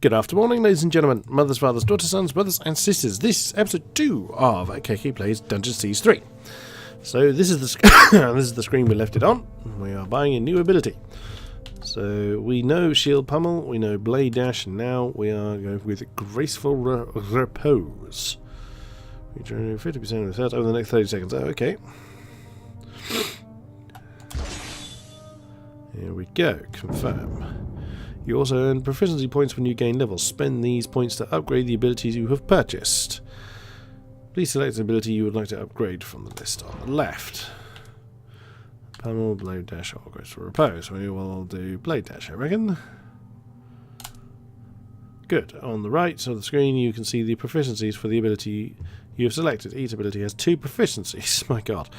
Good afternoon, ladies and gentlemen, mothers, fathers, daughters, sons, brothers, and sisters. This is episode 2 of KK Plays Dungeon Siege 3. So this is the this is the screen we left it on. We are buying a new ability. So we know Shield Pummel, we know Blade Dash, and now we are going with Graceful Repose. We generate 50% of the stats over the next 30 seconds. Oh, okay. Here we go. Confirm. You also earn proficiency points when you gain levels. Spend these points to upgrade the abilities you have purchased. Please select an ability you would like to upgrade from the list on the left. Pummel, Blade Dash, or Graceful Repose. We will do Blade Dash, I reckon. Good. On the right of the screen you can see the proficiencies for the ability you have selected. Each ability has 2 proficiencies. My god.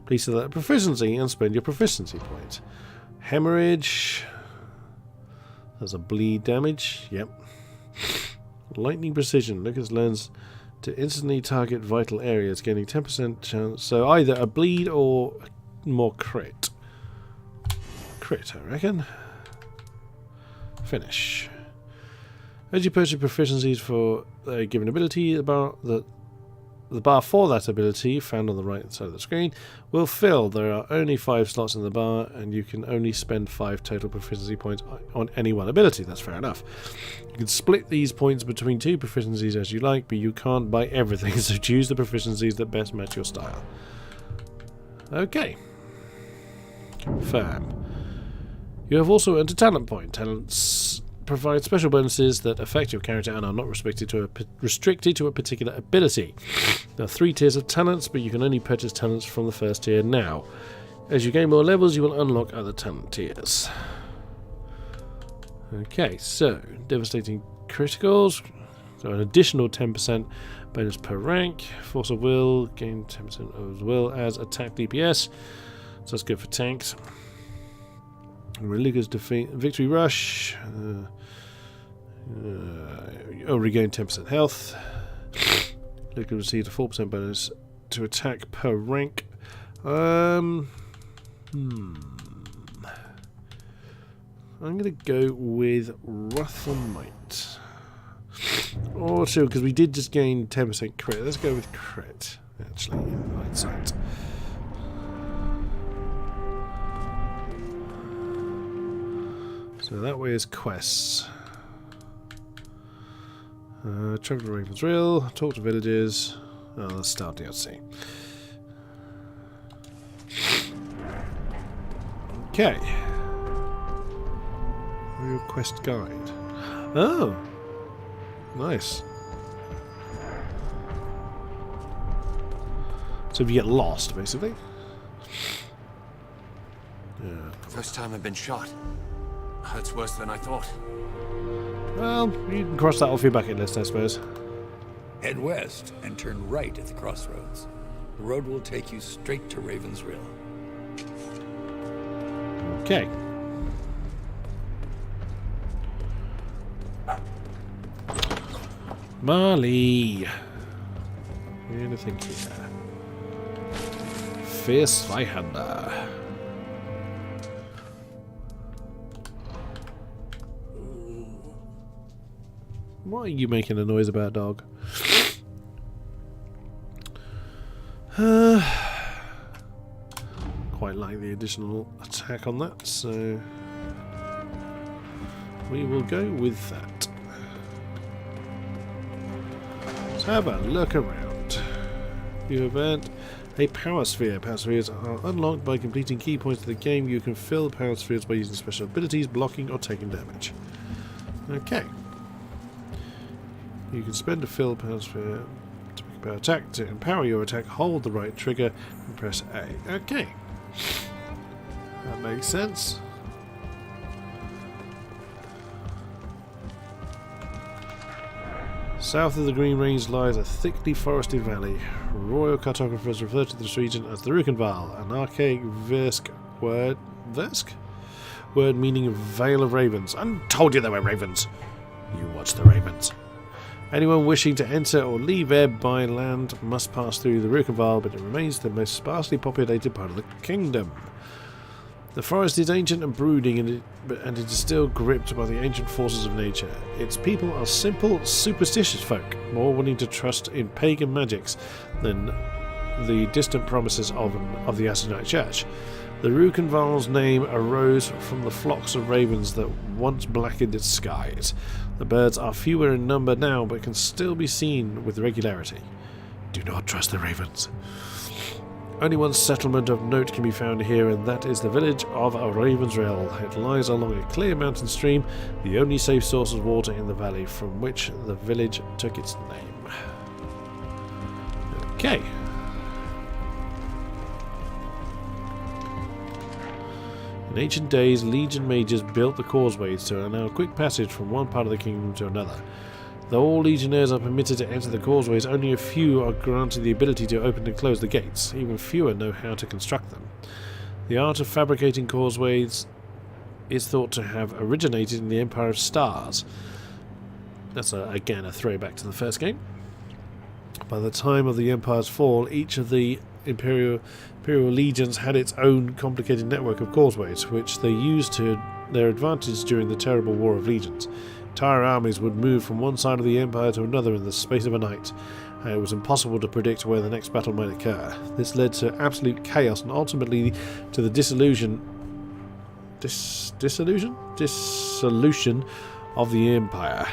Please select a proficiency and spend your proficiency point. Hemorrhage. There's a bleed damage. Yep. Lightning Precision. Lucas learns to instantly target vital areas, gaining 10% chance. So either a bleed or more crit. Crit, I reckon. Finish. As you purchase proficiencies for a given ability, the bar for that ability, found on the right side of the screen, will fill. There are only 5 slots in the bar, and you can only spend 5 total proficiency points on any one ability. That's fair enough. You can split these points between 2 proficiencies as you like, but you can't buy everything, so choose the proficiencies that best match your style. Okay. Confirm. You have also earned a talent point. Talents provide special bonuses that affect your character and are not restricted to a particular ability. There are 3 tiers of talents, but you can only purchase talents from the first tier now. As you gain more levels, you will unlock other talent tiers. Okay, so Devastating Criticals. So an additional 10% bonus per rank. Force of Will, gain 10% as well as attack DPS. So that's good for tanks. Reluca's Victory Rush. Regain 10% health. Luca received a 4% bonus to attack per rank. I'm going to go with Wrathful Might. Or so, because we did just gain 10% crit. Let's go with crit, actually, in hindsight. So that way is quests. Travel to Raven's Rill, talk to villagers. Oh, let's start DLC. Okay. Real quest guide. Oh! Nice. So if you get lost, basically. Yeah. First time I've been shot. Hurts worse than I thought. Well, you can cross that off your bucket list, I suppose. Head west and turn right at the crossroads. The road will take you straight to Raven's Rill. Okay. Marley. Anything here? Fierce Zweihander. What are you making a noise about, dog? Quite like the additional attack on that, so we will go with that. Let's have a look around. You have earned a Power Sphere. Power Spheres are unlocked by completing key points of the game. You can fill Power Spheres by using special abilities, blocking or taking damage. Okay. You can spend a fill Power Sphere to make a power attack. To empower your attack, hold the right trigger and press A. Okay. That makes sense. South of the Green Range lies a thickly forested valley. Royal cartographers refer to this region as the Rukenval, an archaic word meaning Vale of Ravens. I told you there were ravens. You watch the ravens. Anyone wishing to enter or leave Ebb by land must pass through the Rukenval, but it remains the most sparsely populated part of the kingdom. The forest is ancient and brooding, and it is still gripped by the ancient forces of nature. Its people are simple, superstitious folk, more willing to trust in pagan magics than the distant promises of the Ashenite Church. The Rukenval's name arose from the flocks of ravens that once blackened its skies. The birds are fewer in number now, but can still be seen with regularity. Do not trust the ravens. Only one settlement of note can be found here, and that is the village of Ravensrill. It lies along a clear mountain stream, the only safe source of water in the valley from which the village took its name. Okay. In ancient days, Legion mages built the causeways to allow quick passage from one part of the kingdom to another. Though all legionnaires are permitted to enter the causeways, only a few are granted the ability to open and close the gates. Even fewer know how to construct them. The art of fabricating causeways is thought to have originated in the Empire of Stars. That's again a throwback to the first game. By the time of the Empire's fall, each of the Imperial legions had its own complicated network of causeways, which they used to their advantage during the terrible War of Legions. Entire armies would move from one side of the Empire to another in the space of a night, and it was impossible to predict where the next battle might occur. This led to absolute chaos and ultimately to the dissolution of the Empire.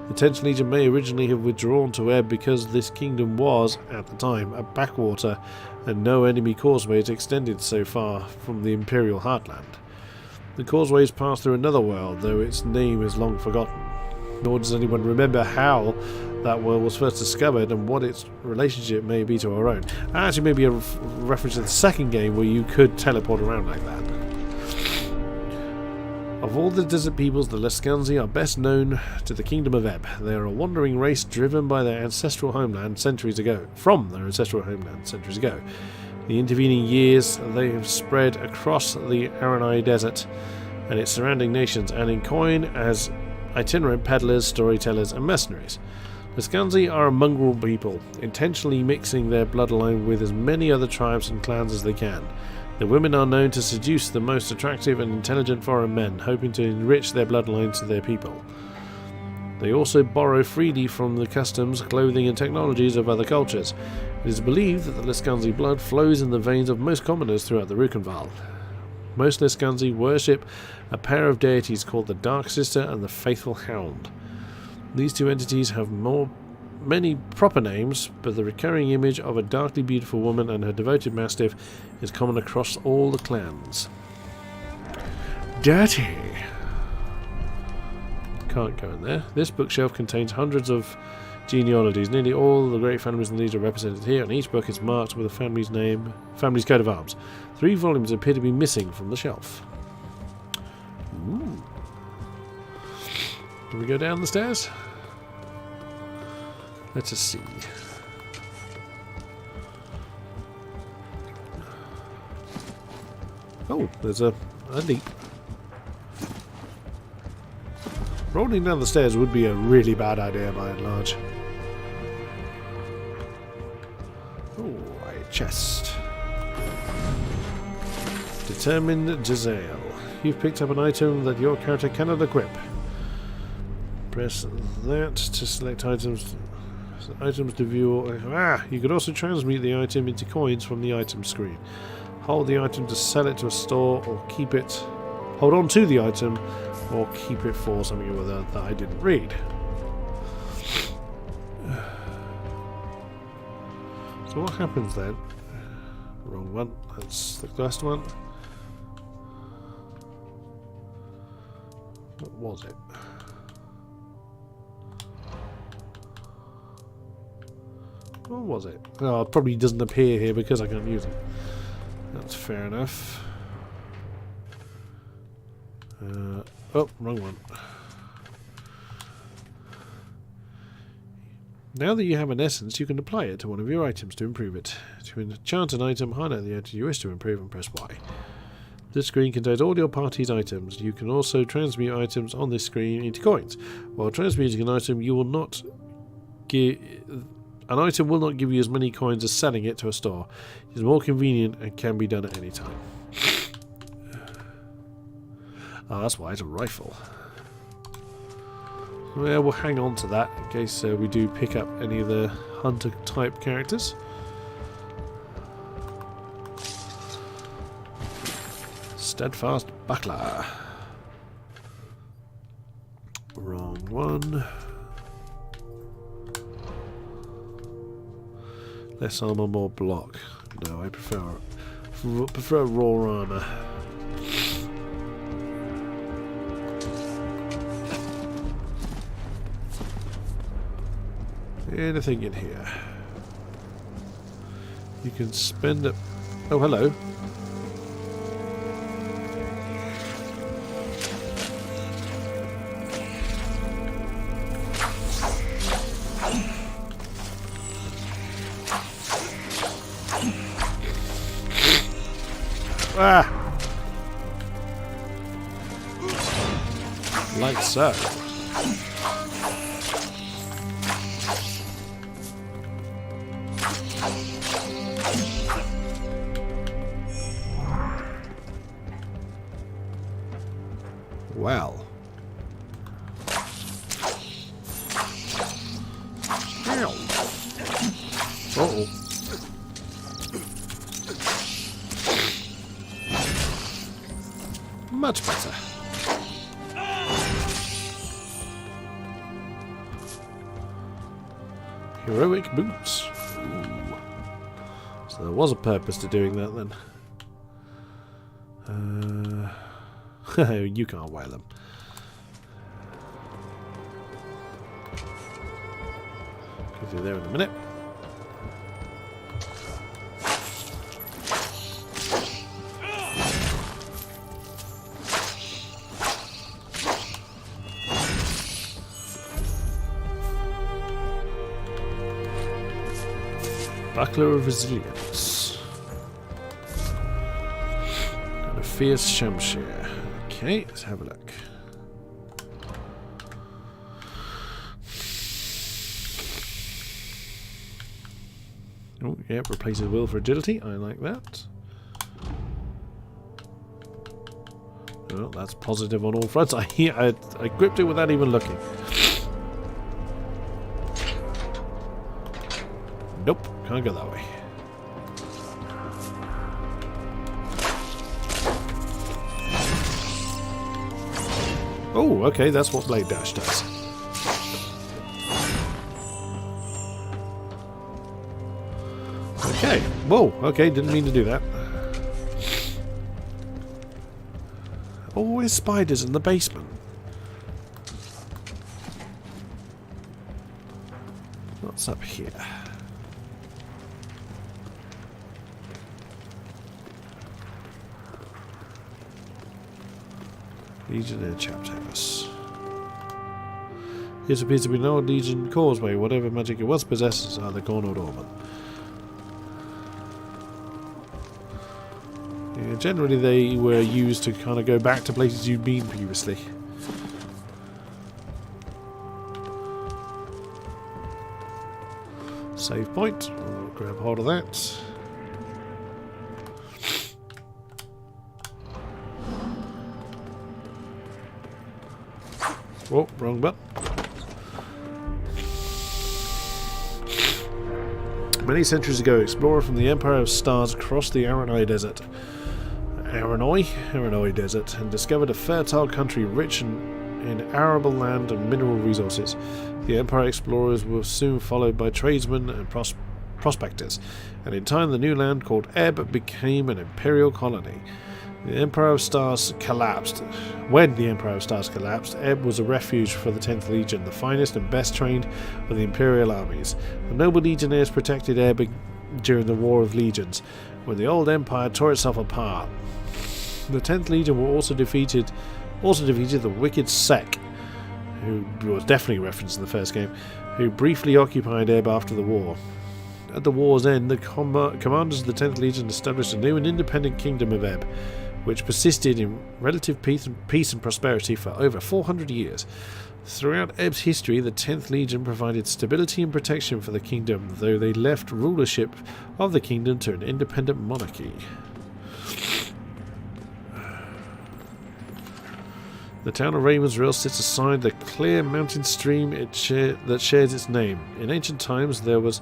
The 10th Legion may originally have withdrawn to Ebb because this kingdom was, at the time, a backwater and no enemy causeways extended so far from the Imperial heartland. The causeways pass through another world, though its name is long forgotten. Nor does anyone remember how that world was first discovered and what its relationship may be to our own. Actually, maybe a reference to the second game where you could teleport around like that. Of all the desert peoples, the Lescanzi are best known to the Kingdom of Ebb. They are a wandering race driven by their ancestral homeland centuries ago. The intervening years, they have spread across the Aranai Desert and its surrounding nations, and in coin as itinerant peddlers, storytellers, and mercenaries. The Scanzi are a mongrel people, intentionally mixing their bloodline with as many other tribes and clans as they can. The women are known to seduce the most attractive and intelligent foreign men, hoping to enrich their bloodline to their people. They also borrow freely from the customs, clothing, and technologies of other cultures. It is believed that the Lescanzi blood flows in the veins of most commoners throughout the Rukenval. Most Lescanzi worship a pair of deities called the Dark Sister and the Faithful Hound. These two entities have many proper names, but the recurring image of a darkly beautiful woman and her devoted mastiff is common across all the clans. Dirty! Can't go in there. This bookshelf contains hundreds of genealogies. Nearly all the great families in these are represented here, and each book is marked with a family's name, family's coat of arms. 3 volumes appear to be missing from the shelf. Ooh. Can we go down the stairs? Let us see. Oh, there's a leap. Rolling down the stairs would be a really bad idea by and large. Oh, a chest. Determined Giselle. You've picked up an item that your character cannot equip. Press that to select items to view. You could also transmute the item into coins from the item screen. Hold the item to sell it to a store, or keep it. Hold on to the item, or keep it for something or other that I didn't read. So what happens then? Wrong one. That's the last one. What was it? What was it? Oh, it probably doesn't appear here because I can't use it. That's fair enough. Oh, wrong one. Now that you have an essence, you can apply it to one of your items to improve it. To enchant an item, highlight the item you wish to improve and press Y. This screen contains all your party's items. You can also transmute items on this screen into coins. While transmuting an item, you will not give... An item will not give you as many coins as selling it to a store. It is more convenient and can be done at any time. Oh, that's why it's a rifle. Well, we'll hang on to that in case we do pick up any of the hunter-type characters. Steadfast buckler. Wrong one. Less armor, more block. No, I prefer raw armor. Anything in here? You can spend it. Oh, hello. Ah! Like so. Well. Ow. Uh-oh. Much better. Heroic boots. Ooh. So there was a purpose to doing that then. You can't wear them. Get through there in a minute. Buckler of Resilience. And a Fierce Shamshir. Okay, let's have a look. Oh, yeah, replaces will for agility. I like that. Well, that's positive on all fronts. I gripped it without even looking. Nope, can't go that way. Oh, okay, that's what Blade Dash does. Okay, whoa, okay, didn't mean to do that. Always spiders in the basement. What's up here? Legionnaire Chapter House. This appears to be no Legion causeway. Whatever magic it was possesses are the gone or dormant. Yeah, generally they were used to kind of go back to places you'd been previously. Save point. I'll grab hold of that. Oh, wrong button. Many centuries ago, an explorer from the Empire of Stars crossed the Aranoi Desert. Aranoi Desert, and discovered a fertile country rich in arable land and mineral resources. The Empire explorers were soon followed by tradesmen and prospectors, and in time the new land called Ebb became an imperial colony. The Empire of Stars collapsed. When the Empire of Stars collapsed, Ebb was a refuge for the 10th Legion, the finest and best trained of the Imperial armies. The noble legionnaires protected Ebb during the War of Legions, when the old Empire tore itself apart. The 10th Legion also defeated the wicked Sek, who was definitely referenced in the first game, who briefly occupied Ebb after the war. At the war's end, the commanders of the 10th Legion established a new and independent kingdom of Ebb, which persisted in relative peace and prosperity for over 400 years. Throughout Ebb's history, the 10th Legion provided stability and protection for the kingdom, though they left rulership of the kingdom to an independent monarchy. The town of Ravensrill sits aside the clear mountain stream that shares its name. In ancient times, this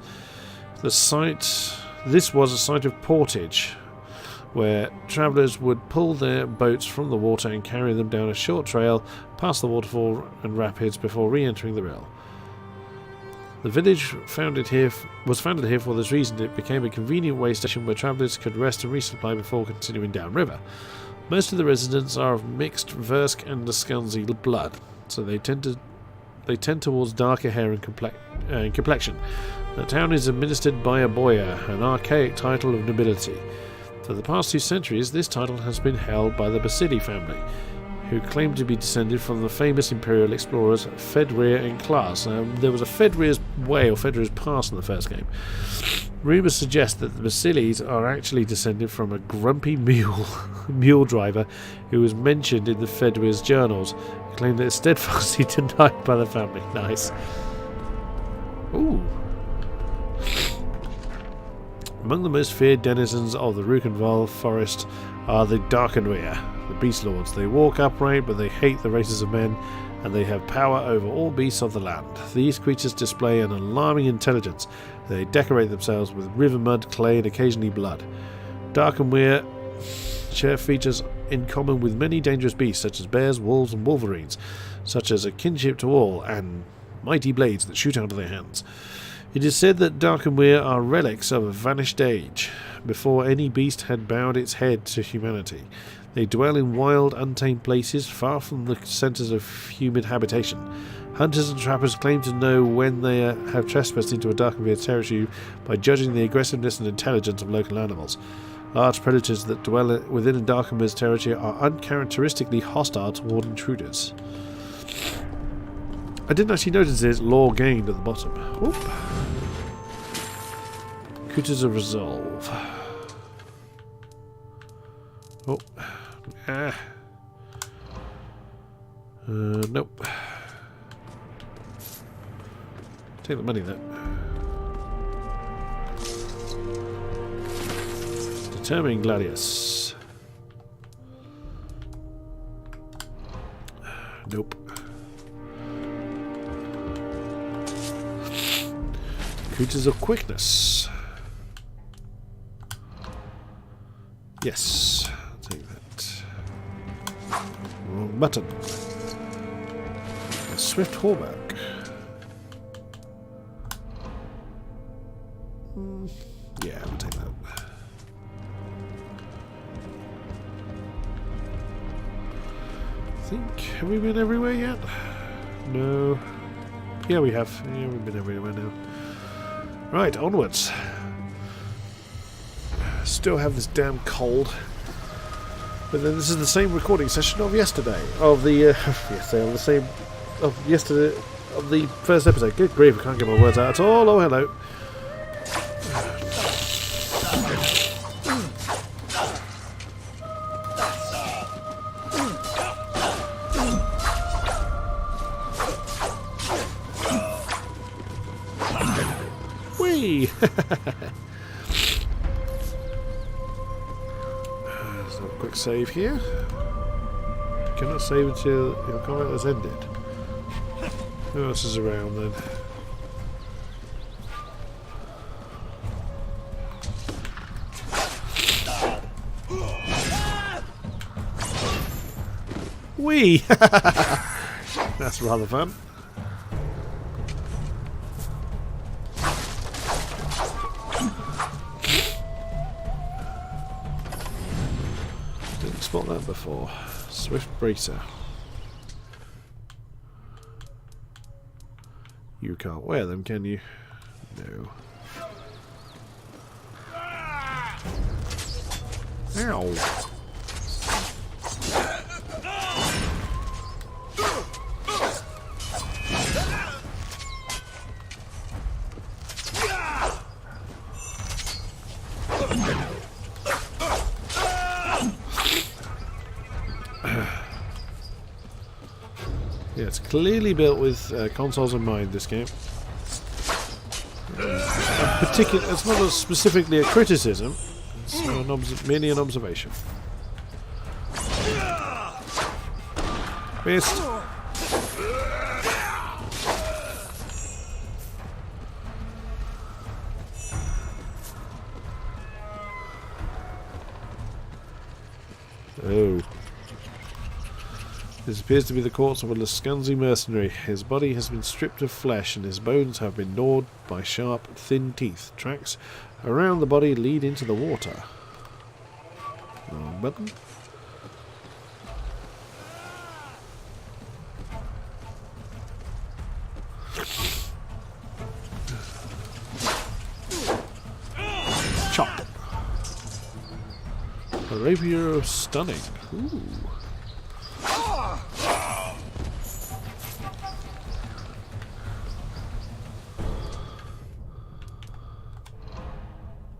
was a site of portage, where travellers would pull their boats from the water and carry them down a short trail past the waterfall and rapids before re-entering the rill. The village was founded here for this reason. It became a convenient way station where travellers could rest and resupply before continuing downriver. Most of the residents are of mixed Versk and Skalzi blood, so they tend towards darker hair and complexion. The town is administered by a boyar, an archaic title of nobility. For the past 2 centuries, this title has been held by the Basili family, who claim to be descended from the famous imperial explorers Fedrir and Klaas. There was a Fedrir's Way or Fedrir's Pass in the first game. Rumours suggest that the Basilis are actually descended from a grumpy mule driver who was mentioned in the Fedrir's journals, who claimed that it's steadfastly denied by the family. Nice. Ooh. Among the most feared denizens of the Rukenval forest are the Darkenweir, the Beast Lords. They walk upright, but they hate the races of men, and they have power over all beasts of the land. These creatures display an alarming intelligence. They decorate themselves with river mud, clay, and occasionally blood. Darkenweir share features in common with many dangerous beasts, such as bears, wolves, and wolverines, such as a kinship to all, and mighty blades that shoot out of their hands. It is said that Darkenweir are relics of a vanished age, before any beast had bowed its head to humanity. They dwell in wild, untamed places, far from the centres of human habitation. Hunters and trappers claim to know when they have trespassed into a Darkenweir territory by judging the aggressiveness and intelligence of local animals. Large predators that dwell within a Darkenweir's territory are uncharacteristically hostile toward intruders. I didn't actually notice there's lore gained at the bottom. Oop. Cooters of Resolve. Oh. Nope. Take the money then. Determining Gladius. Nope. Creatures of Quickness. Yes, I'll take that. Wrong button. A Swift Hallback. Yeah, I'll take that. Have we been everywhere yet? No. Yeah, we have. Yeah, we've been everywhere now. Right, onwards. Still have this damn cold. But then this is the same recording session of yesterday. Of the yesterday of the first episode. Good grief, I can't get my words out at all. Oh, hello. Whee! So a quick save here. Cannot save until your combat has ended. Who else is around then? Whee! That's rather fun. Didn't spot that before. Swift Bracer. You can't wear them, can you? No. Ow! Yeah, it's clearly built with consoles in mind, this game. It's not specifically a criticism, it's merely an observation. Missed. Oh. This appears to be the corpse of a Lascanzi mercenary. His body has been stripped of flesh and his bones have been gnawed by sharp, thin teeth. Tracks around the body lead into the water. Wrong button. Chop. A rapier of stunning. Ooh.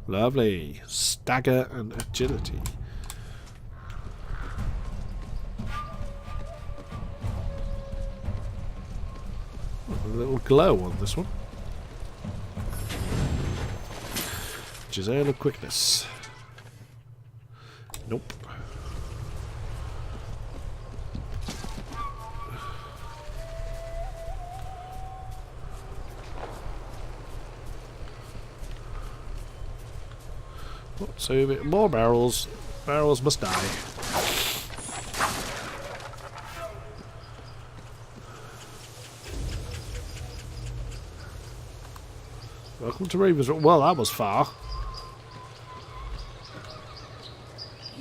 Lovely. Stagger and agility. A little glow on this one. Giselle of quickness. Nope. So more barrels. Barrels must die. Welcome to Ravenswood. Well, that was far.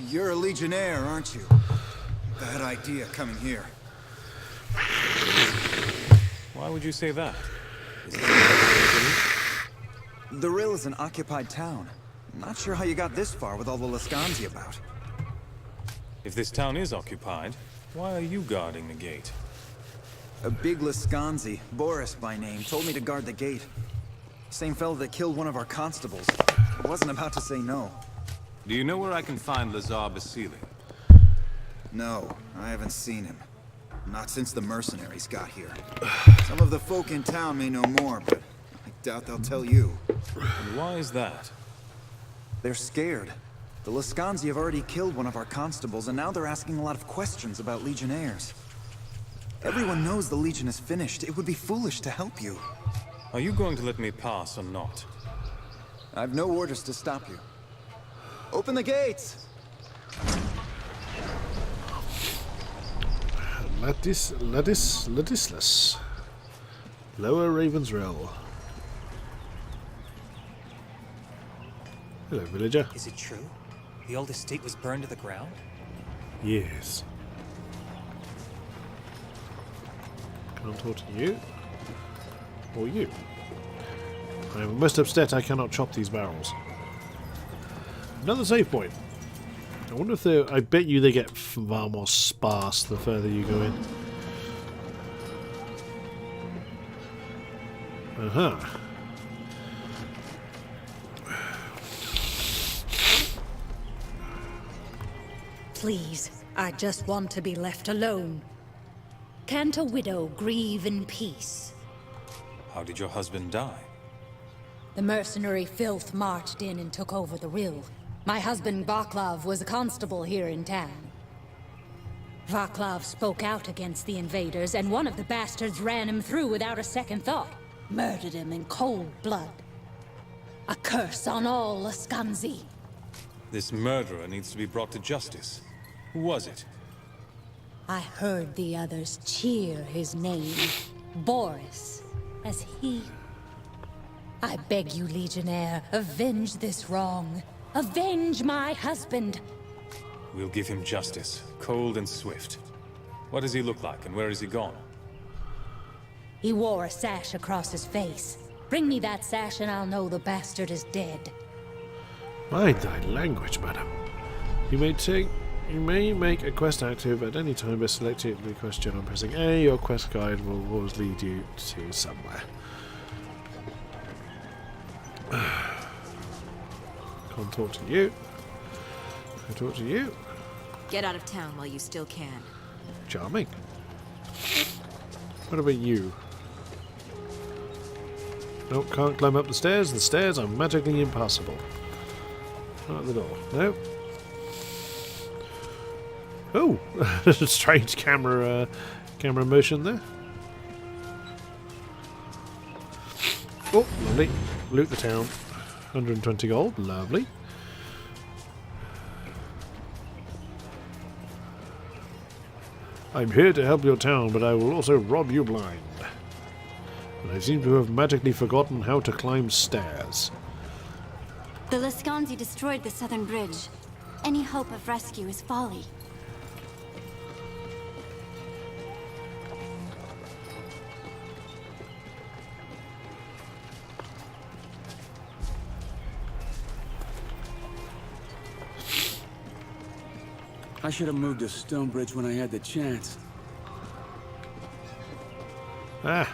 You're a Legionnaire, aren't you? Bad idea coming here. Why would you say that? The Rill is an occupied town. Not sure how you got this far with all the Lascanzi about. If this town is occupied, why are you guarding the gate? A big Lascanzi, Boris by name, told me to guard the gate. Same fella that killed one of our constables. I wasn't about to say no. Do you know where I can find Lazar Basili? No, I haven't seen him. Not since the mercenaries got here. Some of the folk in town may know more, but I doubt they'll tell you. And why is that? They're scared. The Lascanzi have already killed one of our constables, and now they're asking a lot of questions about Legionnaires. Everyone knows the Legion is finished. It would be foolish to help you. Are you going to let me pass or not? I've no orders to stop you. Open the gates! Ladislas. Lower Ravensrill. Hello, villager. Is it true? The old estate was burned to the ground? Yes. Can I talk to you? Or you? I am most upset I cannot chop these barrels. Another save point. I wonder if they... I bet you they get far more sparse the further you go in. Uh-huh. Please, I just want to be left alone. Can't a widow grieve in peace? How did your husband die? The mercenary filth marched in and took over the Rill. My husband Vaclav was a constable here in town. Vaclav spoke out against the invaders, and one of the bastards ran him through without a second thought. Murdered him in cold blood. A curse on all Lascanzi. This murderer needs to be brought to justice. Who was it? I heard the others cheer his name. Boris, as he... I beg you, Legionnaire, avenge this wrong. Avenge my husband! We'll give him justice, cold and swift. What does he look like, and where is he gone? He wore a sash across his face. Bring me that sash and I'll know the bastard is dead. Mind thy language, madam. You may make a quest active at any time by selecting the question on pressing A. Your quest guide will always lead you to somewhere. Can't talk to you. Can I talk to you? Get out of town while you still can. Charming. What about you? Nope, can't climb up the stairs. The stairs are magically impassable. Out the door. Nope. Oh, strange camera motion there. Oh, lovely. Loot the town. 120 gold, lovely. I'm here to help your town, but I will also rob you blind. But I seem to have magically forgotten how to climb stairs. The Lascanzi destroyed the southern bridge. Any hope of rescue is folly. I should have moved to Stonebridge when I had the chance. Ah.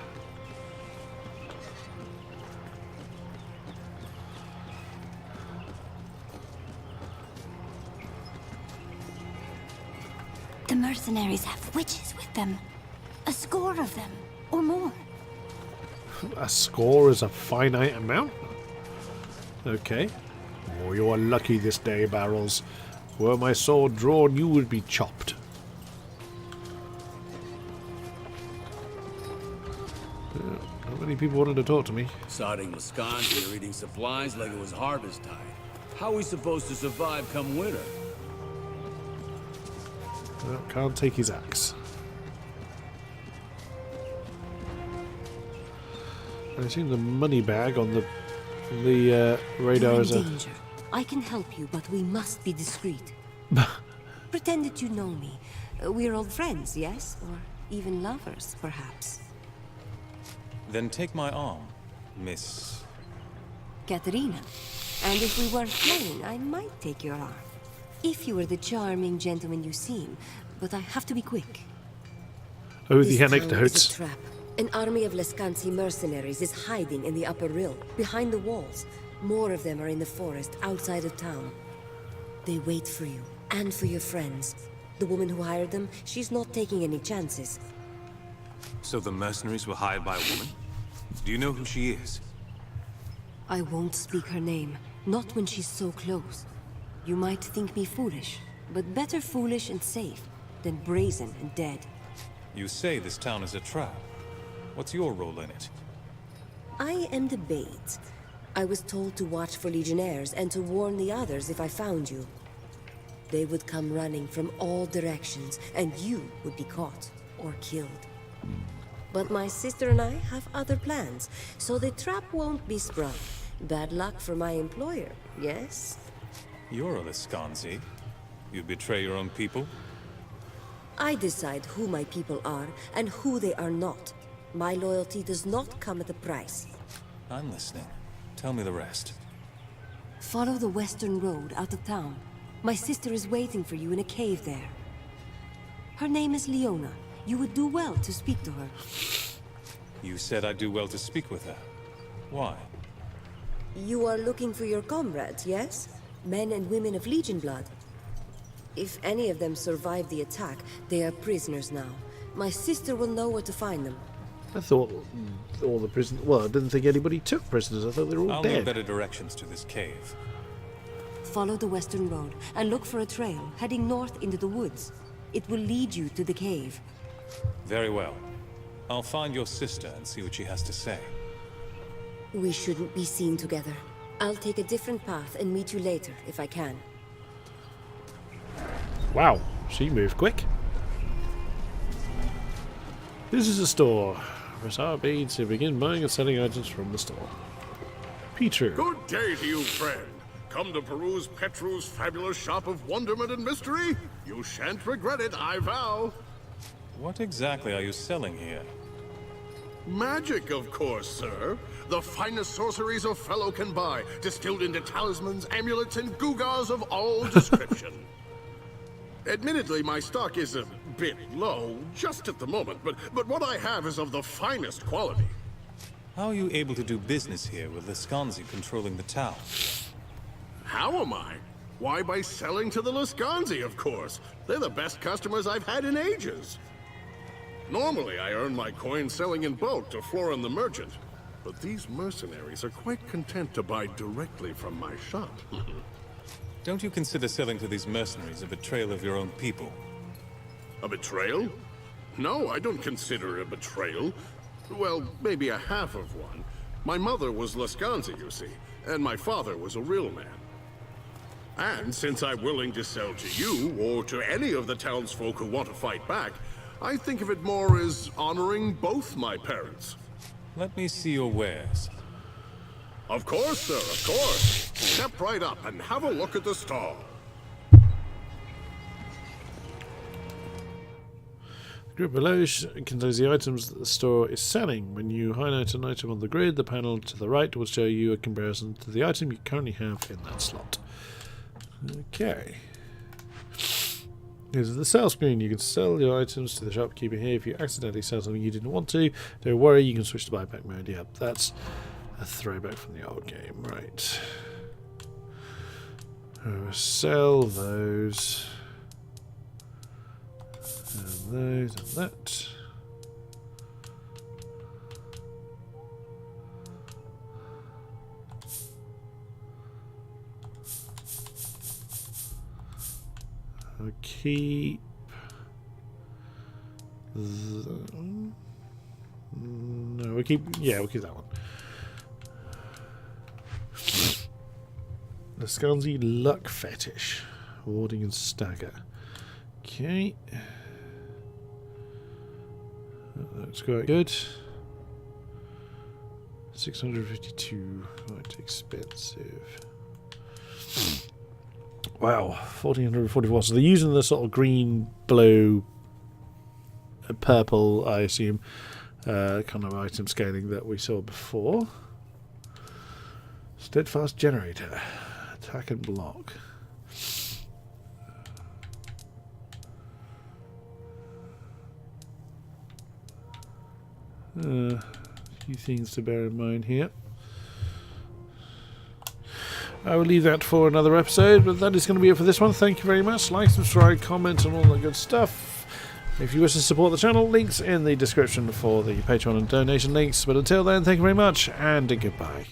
The mercenaries have witches with them. A score of them, or more. A score is a finite amount? Okay. Oh, you are lucky this day, Barrels. Were my sword drawn, you would be chopped. Not many people wanted to talk to me. Sodding Lascanzi are eating supplies like it was harvest time. How are we supposed to survive come winter? Well, can't take his axe. I seen the money bag on the radar You're as in a... danger. I can help you, but we must be discreet. Pretend that you know me. We're old friends, yes? Or even lovers, perhaps. Then take my arm, Miss... Katerina. And if we weren't playing, I might take your arm. If you were the charming gentleman you seem. But I have to be quick. Oh, This the town is anecdotes. a trap. An army of Lascanzi mercenaries is hiding in the upper rill, behind the walls. More of them are in the forest, outside of town. They wait for you, and for your friends. The woman who hired them, she's not taking any chances. So the mercenaries were hired by a woman? Do you know who she is? I won't speak her name, not when she's so close. You might think me foolish, but better foolish and safe than brazen and dead. You say this town is a trap. What's your role in it? I am the bait. I was told to watch for legionnaires and to warn the others if I found you. They would come running from all directions, and you would be caught or killed. But my sister and I have other plans, so the trap won't be sprung. Bad luck for my employer, yes? You're a Lascanzi. You betray your own people? I decide who my people are and who they are not. My loyalty does not come at a price. I'm listening. Tell me the rest. Follow the western road out of town. My sister is waiting for you in a cave there. Her name is Leona. You would do well to speak to her. You said I'd do well to speak with her. Why? You are looking for your comrades, yes? Men and women of Legion blood. If any of them survive the attack, they are prisoners now. My sister will know where to find them. I thought all the prisoners... Well, I didn't think anybody took prisoners. I thought they were all I'll know dead. better directions to this cave. Follow the western road and look for a trail heading north into the woods. It will lead you to the cave. Very well. I'll find your sister and see what she has to say. We shouldn't be seen together. I'll take a different path and meet you later, if I can. Wow, she moved quick. This is a store. Press RB to begin buying and selling items from the store. Peter. Good day to you, friend. Come to peruse Petru's fabulous shop of wonderment and mystery? You shan't regret it, I vow. What exactly are you selling here? Magic, of course, sir. The finest sorceries a fellow can buy, distilled into talismans, amulets, and gewgaws of all description. Admittedly, my stock is a bit low, just at the moment, but what I have is of the finest quality. How are you able to do business here with Lascanzi controlling the town? How am I? Why, by selling to the Lascanzi, of course. They're the best customers I've had in ages. Normally, I earn my coin selling in bulk to Florin the merchant. But these mercenaries are quite content to buy directly from my shop. Don't you consider selling to these mercenaries a betrayal of your own people? A betrayal? No, I don't consider it a betrayal. Well, maybe a half of one. My mother was Lascanzi, you see, and my father was a real man. And since I'm willing to sell to you, or to any of the townsfolk who want to fight back, I think of it more as honoring both my parents. Let me see your wares. Of course, sir, of course. Step right up and have a look at the stall. The grid below contains the items that the store is selling. When you highlight an item on the grid, the panel to the right will show you a comparison to the item you currently have in that slot. Okay. Here's the sell screen. You can sell your items to the shopkeeper here. If you accidentally sell something you didn't want to, don't worry, you can switch to buyback mode. Yep, that's a throwback from the old game. Right. Sell those. And those and that. I'll keep no, we'll keep that one. The Lascanzi luck fetish. Warding and stagger. Okay. That's quite good. 652. Quite expensive. Wow, 1444. So they're using the sort of green, blue, purple, I assume, kind of item scaling that we saw before. Steadfast generator. Attack and block. A few things to bear in mind here. I will leave that for another episode, but that is going to be it for this one. Thank you very much. Like, subscribe, comment, and all that good stuff. If you wish to support the channel, links in the description for the Patreon and donation links. But until then, thank you very much, and goodbye.